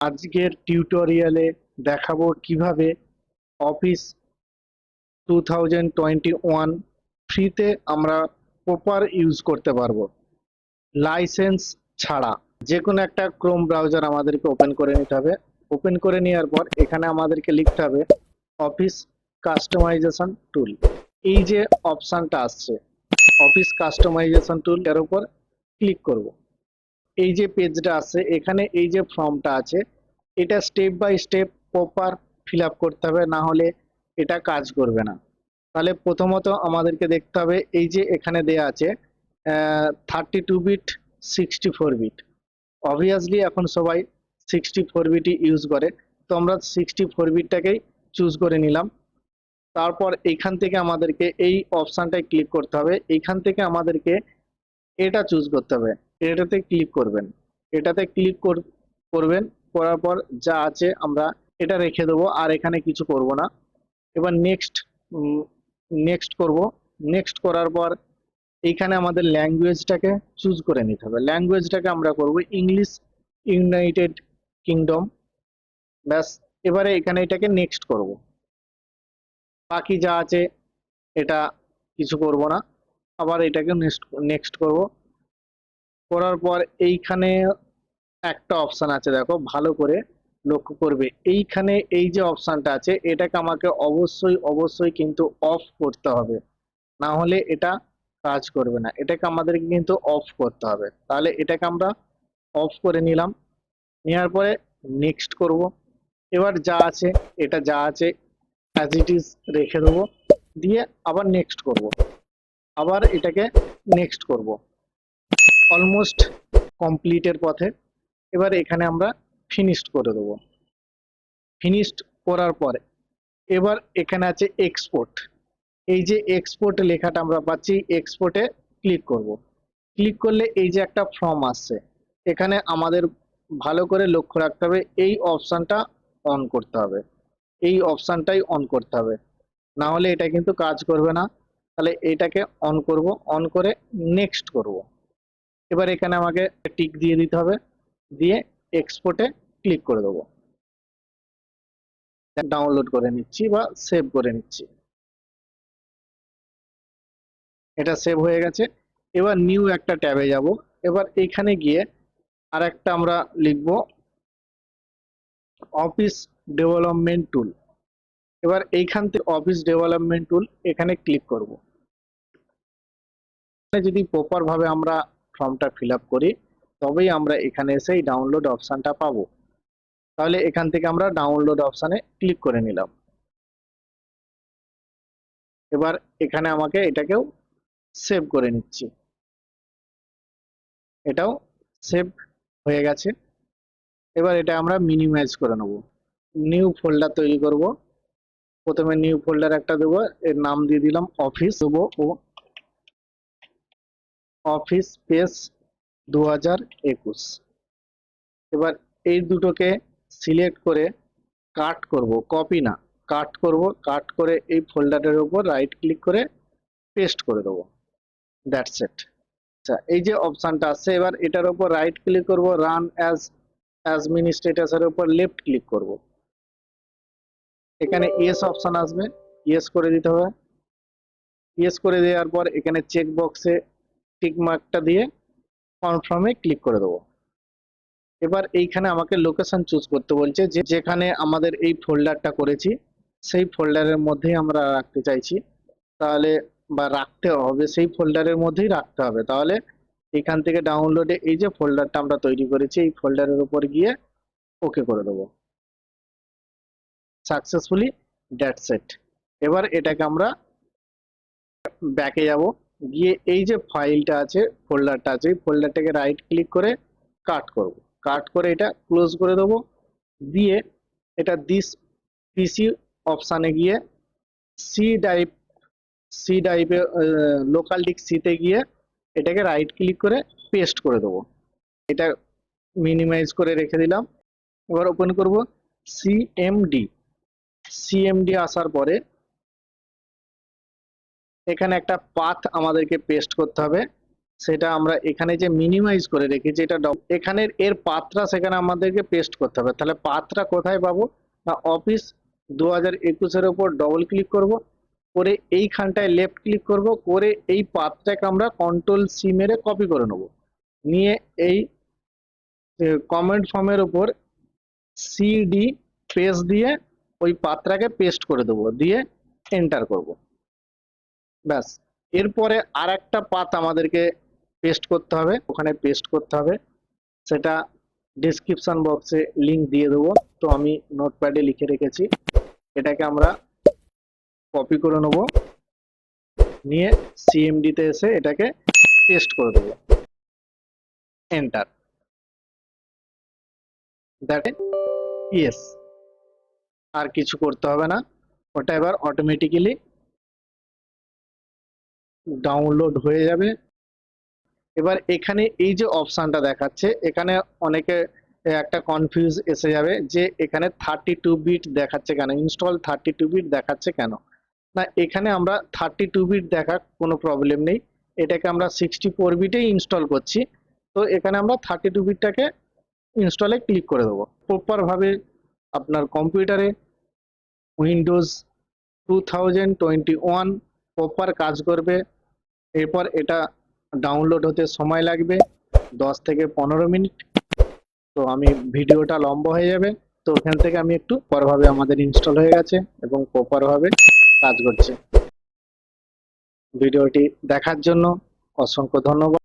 আজকের টিউটোরিয়ালে দেখাবো কিভাবে অফিস 2021 ফ্রিতে আমরা প্রপার ইউজ করতে পারবো লাইসেন্স ছাড়া। যে কোনো একটা ক্রোম ব্রাউজার আমাদেরকে ওপেন করে নিতে হবে। ওপেন করে নেওয়ার পর এখানে আমাদেরকে লিখতে হবে অফিস কাস্টমাইজেশন টুল। এই যে অপশানটা আসছে অফিস কাস্টমাইজেশন টুল, এর উপর ক্লিক করব। এই যে পেজটা আছে এখানে এই যে ফর্মটা আছে এটা step by step proper fill up করতে হবে, না হলে এটা কাজ করবে না। তাহলে প্রথমত আমাদেরকে দেখতে হবে এই যে এখানে দেয়া আছে 32 বিট 64 বিট। অবভিয়াসলি এখন সবাই 64 বিটই ইউজ করে, তো আমরা 64 বিটটাকেই চুজ করে নিলাম। তারপর এইখান থেকে আমাদেরকে এই অপশানটায় ক্লিক করতে হবে। এইখান থেকে আমাদেরকে এটা চুজ করতে হবে, এটাতে ক্লিক করবেন। এটাতে ক্লিক করবেন, করার পর যা আছে আমরা এটা রেখে দেবো, আর এখানে কিছু করব না। এবার নেক্সট করব। নেক্সট করার পর এইখানে আমাদের ল্যাঙ্গুয়েজটাকে চুজ করে নিতে হবে। ল্যাঙ্গুয়েজটাকে আমরা করব ইংলিশ ইউনাইটেড কিংডম। ব্যাস, এবারে এখানে এটাকে নেক্সট করব। বাকি যা আছে এটা কিছু করব না, আবার এটাকে নেক্সট করব। করার পর এইখানে একটা অপশান আছে, দেখো ভালো করে লক্ষ্য করবে। এইখানে এই যে অপশানটা আছে এটাকে আমাকে অবশ্যই অবশ্যই কিন্তু অফ করতে হবে, না হলে এটা কাজ করবে না। এটাকে আমাদেরকে কিন্তু অফ করতে হবে। তাহলে এটাকে আমরা অফ করে নিলাম। নেওয়ার পরে নেক্সট করব। এবার যা আছে এটা যা আছে অ্যাজ ইট ইজ রেখে দেবো, দিয়ে আবার নেক্সট করব। আবার এটাকে নেক্সট করব। অলমোস্ট কমপ্লিটের পথে। এবার এখানে আমরা ফিনিশড করে দেবো। ফিনিশড করার পরে এবার এখানে আছে এক্সপোর্ট। এই যে এক্সপোর্ট লেখাটা আমরা পাচ্ছি, এক্সপোর্টে ক্লিক করব। ক্লিক করলে এই যে একটা ফর্ম আসছে, এখানে আমাদের ভালো করে লক্ষ্য রাখতে হবে এই অপশানটা অন করতে হবে। এই অপশানটাই অন করতে হবে, না হলে এটা কিন্তু কাজ করবে না। তাহলে এটাকে অন করব, অন করে নেক্সট করব। এবার এখানে আমাকে টিক দিয়ে দিতে হবে, দিয়ে এক্সপোর্টে ক্লিক করে দেবো। ডাউনলোড করে নিচ্ছি বা সেভ করে নিচ্ছি। এটা সেভ হয়ে গেছে। এবার নিউ একটা ট্যাবে যাব। এবার এখানে গিয়ে আর একটা আমরা লিখব অফিস ডেভেলপমেন্ট টুল। এবার এইখান থেকে অফিস ডেভেলপমেন্ট টুল এখানে ক্লিক করব। যদি প্রপার ভাবে আমরা ফর্মটা ফিল আপ করি তবেই আমরা এখানে এসে এই ডাউনলোড অপশানটা পাবো। তাহলে এখান থেকে আমরা ডাউনলোড অপশানে ক্লিক করে নিলাম। এবার এখানে আমাকে এটাকেও সেভ করে নিচ্ছি। এটাও সেভ হয়ে গেছে। এবার এটা আমরা মিনিমাইজ করে নেব। নিউ ফোল্ডার তৈরি করব। প্রথমে নিউ ফোল্ডার একটা দেবো, এর নাম দিয়ে দিলাম অফিস দেবো, ও অফিস স্পেস 2021। এবার এই দুটোকে সিলেক্ট করে কাট করব, কপি না, কাট করব। কাট করে এই ফোল্ডারের উপর রাইট ক্লিক করে পেস্ট করে দেবো। That's it. আচ্ছা, এই যে অপশানটা আছে এবার এটার উপর রাইট ক্লিক করব, রান অ্যাজ অ্যাডমিনিস্ট্রেটরের উপর লেফট ক্লিক করব। এখানে ইয়েস অপশান আসবে, ইয়েস করে দিতে হবে। ইয়েস করে দেওয়ার পর এখানে চেক বক্সে টিক মার্কটা দিয়ে কনফার্মে ক্লিক করে দেবো। এবার এইখানে আমাকে লোকেশন চুজ করতে বলছে, যে যেখানে আমাদের এই ফোল্ডারটা করেছি সেই ফোল্ডারের মধ্যেই আমরা রাখতে চাইছি। তাহলে বা রাখতে হবে, সেই ফোল্ডারের মধ্যেই রাখতে হবে। তাহলে এখান থেকে ডাউনলোডে এই যে ফোল্ডারটা আমরা তৈরি করেছি এই ফোল্ডারের উপর গিয়ে ওকে করে দেবো। Successfully, that's it. এবার এটাকে আমরা ব্যাকে যাব, গিয়ে এই যে ফাইলটা আছে ফোল্ডারটা আছে এই ফোল্ডারটাকে রাইট ক্লিক করে কাট করব। কাট করে এটা ক্লোজ করে দেবো। দিয়ে এটা দিস পিসি অপশানে গিয়ে সি ড্রাইভ, সি ড্রাইভে লোকাল ডিস্ক সিতে গিয়ে এটাকে রাইট ক্লিক করে পেস্ট করে দেবো। এটা মিনিমাইজ করে রেখে দিলাম। এবার ওপেন করব সিএমডি। সিএমডি আসার পরে এখানে একটা পাথ আমাদেরকে পেস্ট করতে হবে। সেটা আমরা এখানে যে মিনিমাইজ করে রেখেছি এটা এখানের এর পাথটা সেখানে আমাদেরকে পেস্ট করতে হবে। তাহলে পাথটা কোথায় পাবো? না, অফিস 2021-এর উপর ডবল ক্লিক করব, করে এইখানটায় লেফট ক্লিক করব, করে এই পাথটাকে আমরা কন্ট্রোল সি মেরে কপি করে নেব, নিয়ে এই কমেন্ট ফর্মের উপর সিডি পেজ দিয়ে ওই পাথটাকে পেস্ট করে দেবো, দিয়ে এন্টার করব। ব্যাস। এরপরে আর একটা পাথ আমাদেরকে পেস্ট করতে হবে, ওখানে পেস্ট করতে হবে, সেটা ডিসক্রিপশন বক্সে লিংক দিয়ে দেবো। তো আমি নোটপ্যাডে লিখে রেখেছি, এটাকে আমরা কপি করে নেব, নিয়ে সিএমডিতে এসে এটাকে পেস্ট করে দেবো, এন্টার। দ্যাট ইয়েস, আর কিছু করতে হবে না, ওটা এবার অটোমেটিক্যালি ডাউনলোড হয়ে যাবে। এবার এখানে এই যে অপশনটা দেখাচ্ছে, এখানে অনেকে একটা কনফিউজ এসে যাবে যে এখানে 32 বিট দেখাচ্ছে কেন, ইনস্টল 32 বিট দেখাচ্ছে কেন। না, এখানে আমরা 32 বিট দেখা কোনো প্রবলেম নেই, এটাকে আমরা 64 বিটেই ইনস্টল করছি। তো এখানে আমরা 32 বিটটাকে ইনস্টলে ক্লিক করে দেবো। প্রপারভাবে আপনার কম্পিউটারে উইন্ডোজ 2021 প্রপার কাজ করবে। এরপর এটা ডাউনলোড হতে সময় লাগবে 10 থেকে 15 মিনিট। তো আমি ভিডিওটা লম্বা হয়ে যাবে, তো ওখান থেকে আমি একটু প্রপারভাবে আমাদের ইনস্টল হয়ে গেছে এবং প্রপারভাবে কাজ করছে। ভিডিওটি দেখার জন্য অসংখ্য ধন্যবাদ।